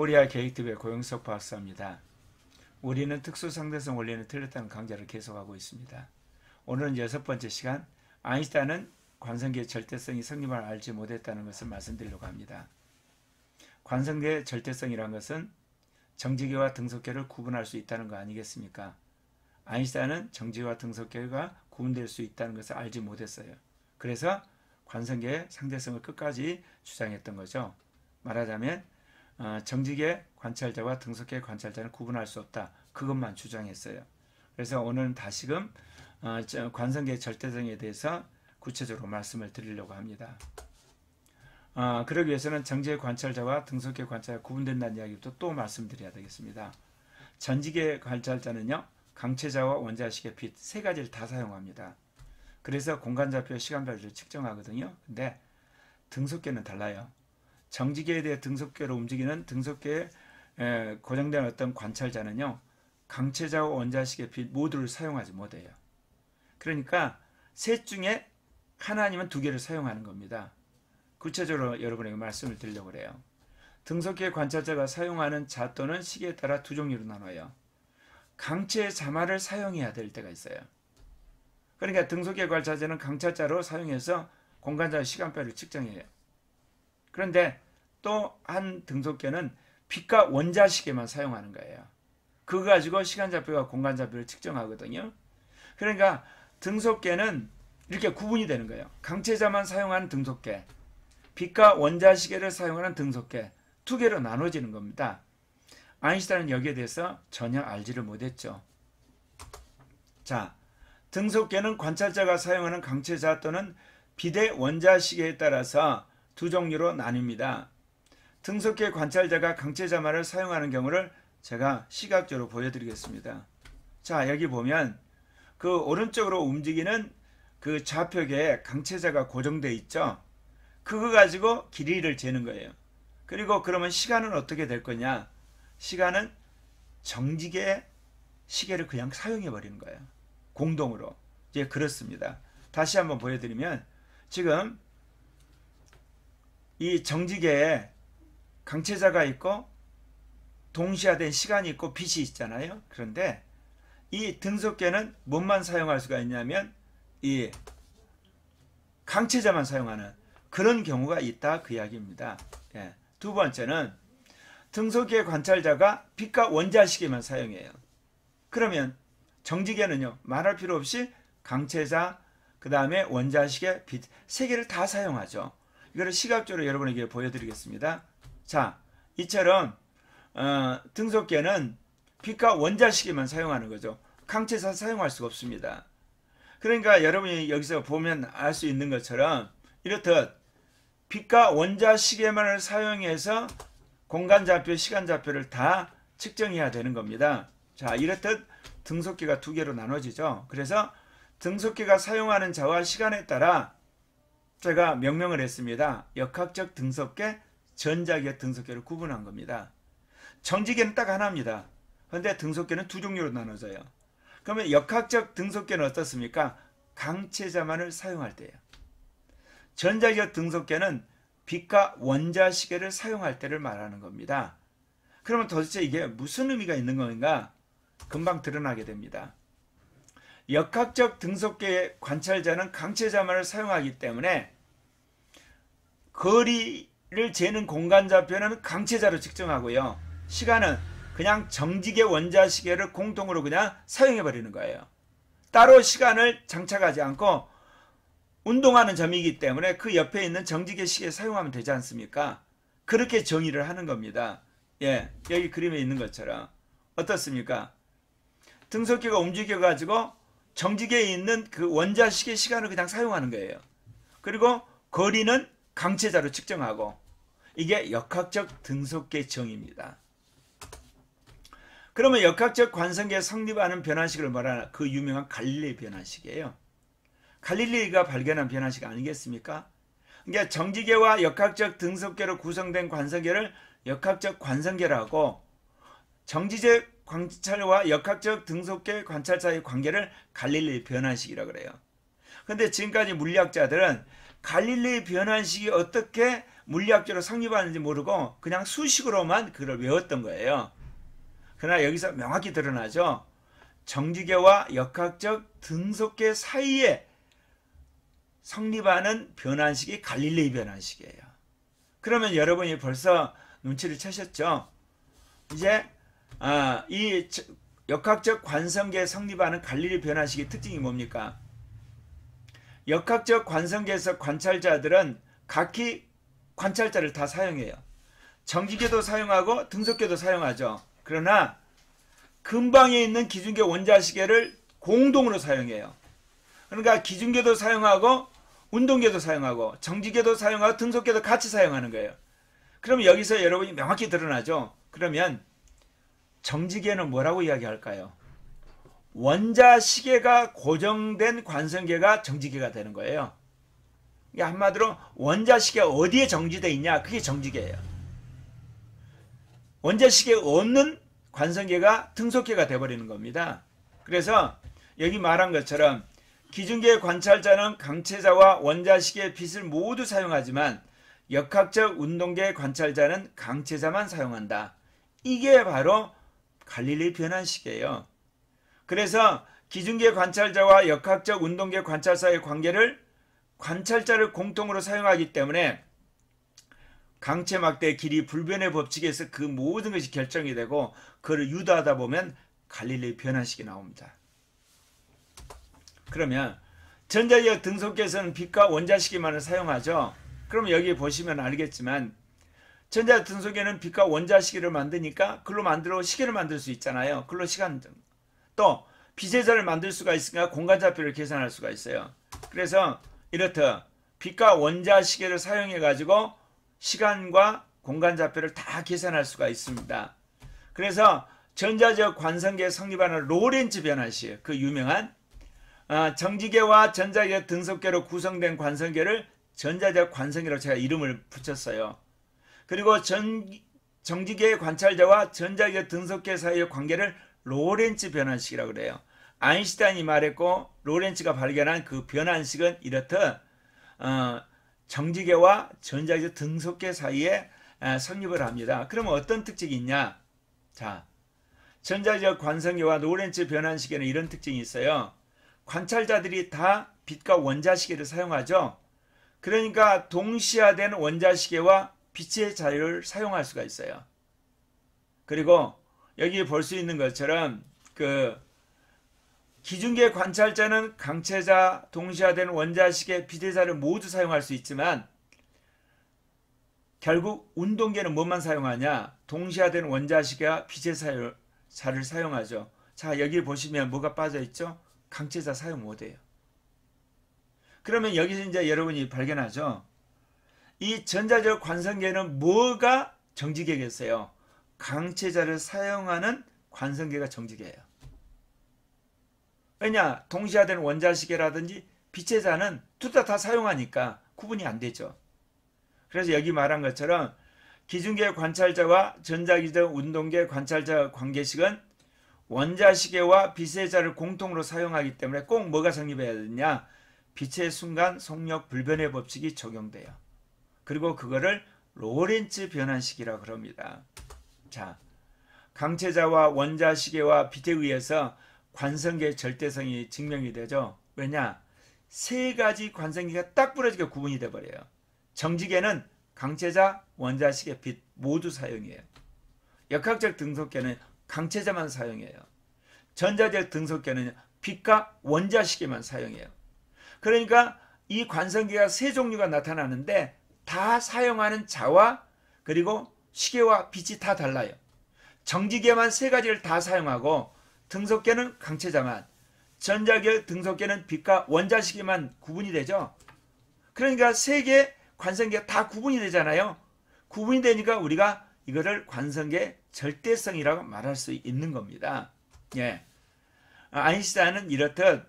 코리아 게이트웨이 고영석 박사입니다. 우리는 특수상대성 원리는 틀렸다는 강좌를 계속하고 있습니다. 오늘은 6번째 시간, 아인슈타인은 관성계의 절대성이 성립을 알지 못했다는 것을 말씀드리려고 합니다. 관성계의 절대성이란 것은 정지계와 등속계를 구분할 수 있다는 거 아니겠습니까? 아인슈타인은 정지계와 등속계가 구분될 수 있다는 것을 알지 못했어요. 그래서 관성계의 상대성을 끝까지 주장했던 거죠. 말하자면 정지계 관찰자와 등속계 관찰자는 구분할 수 없다. 그것만 주장했어요. 그래서 오늘은 다시금 관성계의 절대성에 대해서 구체적으로 말씀을 드리려고 합니다. 그러기 위해서는 정지계 관찰자와 등속계 관찰자가 구분된다는 이야기부터 또 말씀드려야 되겠습니다. 전지계 관찰자는요, 강체자와 원자식의 빛 세 가지를 다 사용합니다. 그래서 공간좌표, 시간별을 측정하거든요. 근데 등속계는 달라요. 정지계에 대해 등속계로 움직이는 등속계에 고정된 어떤 관찰자는요, 강체자와 원자식의 빛 모두를 사용하지 못해요. 그러니까 셋 중에 하나 아니면 두 개를 사용하는 겁니다. 구체적으로 여러분에게 말씀을 드리려고 그래요. 등속계 관찰자가 사용하는 자 또는 시계에 따라 두 종류로 나눠요. 강체 자만을 사용해야 될 때가 있어요. 그러니까 등속계 관찰자는 강찰자로 사용해서 공간자 시간별을 측정해요. 그런데 또 한 등속계는 빛과 원자시계만 사용하는 거예요. 그거 가지고 시간좌표와 공간좌표를 측정하거든요. 그러니까 등속계는 이렇게 구분이 되는 거예요. 강체자만 사용하는 등속계, 빛과 원자시계를 사용하는 등속계, 두 개로 나눠지는 겁니다. 아인슈타인은 여기에 대해서 전혀 알지를 못했죠. 자, 등속계는 관찰자가 사용하는 강체자 또는 빛의 원자시계에 따라서 두 종류로 나뉩니다. 등속계 관찰자가 강체자만을 사용하는 경우를 제가 시각적으로 보여드리겠습니다. 자, 여기 보면 그 오른쪽으로 움직이는 그 좌표계에 강체자가 고정되어 있죠. 그거 가지고 길이를 재는 거예요. 그리고 그러면 시간은 어떻게 될 거냐? 시간은 정지계 시계를 그냥 사용해 버리는 거예요. 공동으로. 이제 그렇습니다. 다시 한번 보여드리면 지금 이 정지계에 강체자가 있고 동시화된 시간이 있고 빛이 있잖아요. 그런데 이 등속계는 뭐만 사용할 수가 있냐면 이 강체자만 사용하는 그런 경우가 있다, 그 이야기입니다. 예. 두 번째는 등속계 관찰자가 빛과 원자시계만 사용해요. 그러면 정지계는요, 말할 필요 없이 강체자, 그 다음에 원자시계, 빛 세 개를 다 사용하죠. 이거를 시각적으로 여러분에게 보여드리겠습니다. 자, 이처럼 등속계는 빛과 원자시계만 사용하는 거죠. 강체자 사용할 수가 없습니다. 그러니까 여러분이 여기서 보면 알 수 있는 것처럼 이렇듯 빛과 원자시계만을 사용해서 공간좌표, 시간좌표를 다 측정해야 되는 겁니다. 자, 이렇듯 등속계가 두 개로 나눠지죠. 그래서 등속계가 사용하는 자와 시간에 따라 제가 명명을 했습니다. 역학적 등속계, 전자계 등속계를 구분한 겁니다. 정지계는 딱 하나입니다. 그런데 등속계는 두 종류로 나눠져요. 그러면 역학적 등속계는 어떻습니까? 강체자만을 사용할 때예요. 전자적 등속계는 빛과 원자시계를 사용할 때를 말하는 겁니다. 그러면 도대체 이게 무슨 의미가 있는 건가? 금방 드러나게 됩니다. 역학적 등속계의 관찰자는 강체자만을 사용하기 때문에 거리를 재는 공간좌표는 강체자로 측정하고요. 시간은 그냥 정지계 원자시계를 공통으로 그냥 사용해버리는 거예요. 따로 시간을 장착하지 않고 운동하는 점이기 때문에 그 옆에 있는 정지계 시계 사용하면 되지 않습니까? 그렇게 정의를 하는 겁니다. 예, 여기 그림에 있는 것처럼. 어떻습니까? 등속계가 움직여가지고 정지계에 있는 그 원자시계 시간을 그냥 사용하는 거예요. 그리고 거리는 강체자로 측정하고, 이게 역학적 등속계 정의입니다. 그러면 역학적 관성계에 성립하는 변환식을 말하는 그 유명한 갈릴레이 변환식이에요. 갈릴레이가 발견한 변환식 아니겠습니까? 그러니까 정지계와 역학적 등속계로 구성된 관성계를 역학적 관성계라고, 정지계 관찰과 역학적 등속계 관찰자의 관계를 갈릴레이 변환식이라고 그래요. 그런데 지금까지 물리학자들은 갈릴레이 변환식이 어떻게 물리학적으로 성립하는지 모르고 그냥 수식으로만 그걸 외웠던 거예요. 그러나 여기서 명확히 드러나죠. 정지계와 역학적 등속계 사이에 성립하는 변환식이 갈릴레이 변환식이에요. 그러면 여러분이 벌써 눈치를 채셨죠? 이제 이 역학적 관성계에 성립하는 갈릴레이 변환식의 특징이 뭡니까? 역학적 관성계에서 관찰자들은 각기 관찰자를 다 사용해요. 정지계도 사용하고 등속계도 사용하죠. 그러나 근방에 있는 기준계 원자시계를 공동으로 사용해요. 그러니까 기준계도 사용하고 운동계도 사용하고 정지계도 사용하고 등속계도 같이 사용하는 거예요. 그럼 여기서 여러분이 명확히 드러나죠. 그러면 정지계는 뭐라고 이야기할까요? 원자시계가 고정된 관성계가 정지계가 되는 거예요. 그러니까 한마디로 원자시계가 어디에 정지되어 있냐, 그게 정지계예요. 원자시계가 없는 관성계가 등속계가 되어버리는 겁니다. 그래서 여기 말한 것처럼 기준계의 관찰자는 강체자와 원자시계의 빛을 모두 사용하지만 역학적 운동계의 관찰자는 강체자만 사용한다. 이게 바로 갈릴레이 변환식이에요. 그래서 기준계 관찰자와 역학적 운동계 관찰사의 관계를 관찰자를 공통으로 사용하기 때문에 강체 막대의 길이 불변의 법칙에서 그 모든 것이 결정이 되고 그를 유도하다 보면 갈릴레이 변환식이 나옵니다. 그러면 전자기역 등속계에서는 빛과 원자시계만을 사용하죠. 그럼 여기 보시면 알겠지만 전자 등속계는 빛과 원자시계를 만드니까 글로 만들어 시계를 만들 수 있잖아요. 글로 시간, 또 빛의 자를 만들 수가 있으니까 공간좌표를 계산할 수가 있어요. 그래서 이렇듯 빛과 원자시계를 사용해 가지고 시간과 공간좌표를 다 계산할 수가 있습니다. 그래서 전자적 관성계에 성립하는 로렌츠 변환식, 그 유명한 정지계와 전자계 등속계로 구성된 관성계를 전자적 관성계로 제가 이름을 붙였어요. 그리고 정지계의 관찰자와 전자계 등속계 사이의 관계를 로렌츠 변환식이라고 그래요. 아인슈타인이 말했고 로렌츠가 발견한 그 변환식은 이렇듯 정지계와 전자계 등속계 사이에 성립을 합니다. 그러면 어떤 특징이 있냐? 자, 전자적 관성계와 로렌츠 변환식에는 이런 특징이 있어요. 관찰자들이 다 빛과 원자시계를 사용하죠. 그러니까 동시화된 원자시계와 빛의 자유를 사용할 수가 있어요. 그리고 여기 볼 수 있는 것처럼 그 기준계 관찰자는 강체자, 동시화된 원자시계, 빛의 자를 모두 사용할 수 있지만 결국 운동계는 뭐만 사용하냐? 동시화된 원자시계와 빛의 자를 사용하죠. 자, 여기 보시면 뭐가 빠져 있죠? 강체자 사용 못해요. 그러면 여기서 이제 여러분이 발견하죠. 이 전자적 관성계는 뭐가 정지계겠어요? 강체자를 사용하는 관성계가 정지계예요. 왜냐? 동시화된 원자시계라든지 빛의 자는 둘 다 사용하니까 구분이 안 되죠. 그래서 여기 말한 것처럼 기준계 관찰자와 전자기적 운동계 관찰자 관계식은 원자시계와 빛의 자를 공통으로 사용하기 때문에 꼭 뭐가 성립해야 되냐? 빛의 순간 속력 불변의 법칙이 적용돼요. 그리고 그거를 로렌츠 변환식이라고 합니다. 자, 강체자와 원자시계와 빛에 의해서 관성계의 절대성이 증명이 되죠. 왜냐? 세 가지 관성계가 딱 부러지게 구분이 돼버려요. 정지계는 강체자, 원자시계, 빛 모두 사용해요. 역학적 등속계는 강체자만 사용해요. 전자적 등속계는 빛과 원자시계만 사용해요. 그러니까 이 관성계가 세 종류가 나타나는데 다 사용하는 자와 그리고 시계와 빛이 다 달라요. 정지계만 세 가지를 다 사용하고 등속계는 강체자만, 전자계 등속계는 빛과 원자시계만 구분이 되죠. 그러니까 세 개 관성계가 다 구분이 되잖아요. 구분이 되니까 우리가 이거를 관성계 절대성이라고 말할 수 있는 겁니다. 예. 아인슈타인은 이렇듯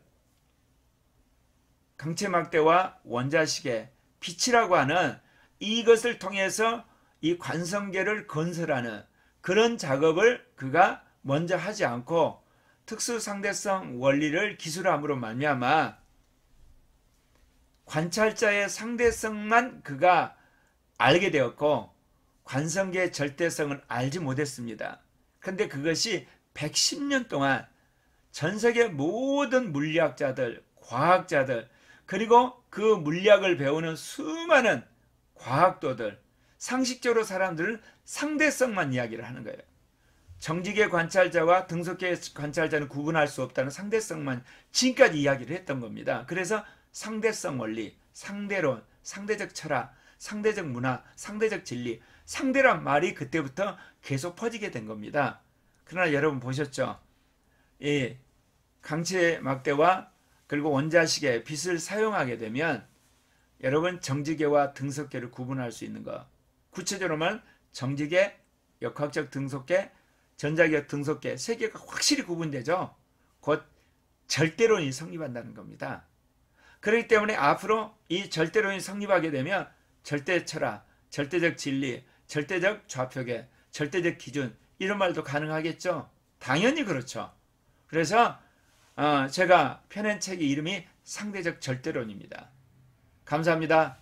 강체막대와 원자시계, 빛이라고 하는 이것을 통해서 이 관성계를 건설하는 그런 작업을 그가 먼저 하지 않고 특수상대성 원리를 기술함으로 말미암아 관찰자의 상대성만 그가 알게 되었고 관성계의 절대성은 알지 못했습니다. 그런데 그것이 110년 동안 전 세계 모든 물리학자들, 과학자들, 그리고 그 물리학을 배우는 수많은 과학도들, 상식적으로 사람들은 상대성만 이야기를 하는 거예요. 정직의 관찰자와 등속계의 관찰자는 구분할 수 없다는 상대성만 지금까지 이야기를 했던 겁니다. 그래서 상대성 원리, 상대론, 상대적 철학, 상대적 문화, 상대적 진리, 상대란 말이 그때부터 계속 퍼지게 된 겁니다. 그러나 여러분 보셨죠? 이 강체 막대와 그리고 원자식의 빛을 사용하게 되면 여러분 정지계와 등속계를 구분할 수 있는 것. 구체적으로 말하면 정지계, 역학적 등속계, 전자계 등속계 세 개가 확실히 구분되죠. 곧 절대론이 성립한다는 겁니다. 그렇기 때문에 앞으로 이 절대론이 성립하게 되면 절대 철학, 절대적 진리, 절대적 좌표계, 절대적 기준 이런 말도 가능하겠죠. 당연히 그렇죠. 그래서 제가 펴낸 책의 이름이 상대적 절대론입니다. 감사합니다.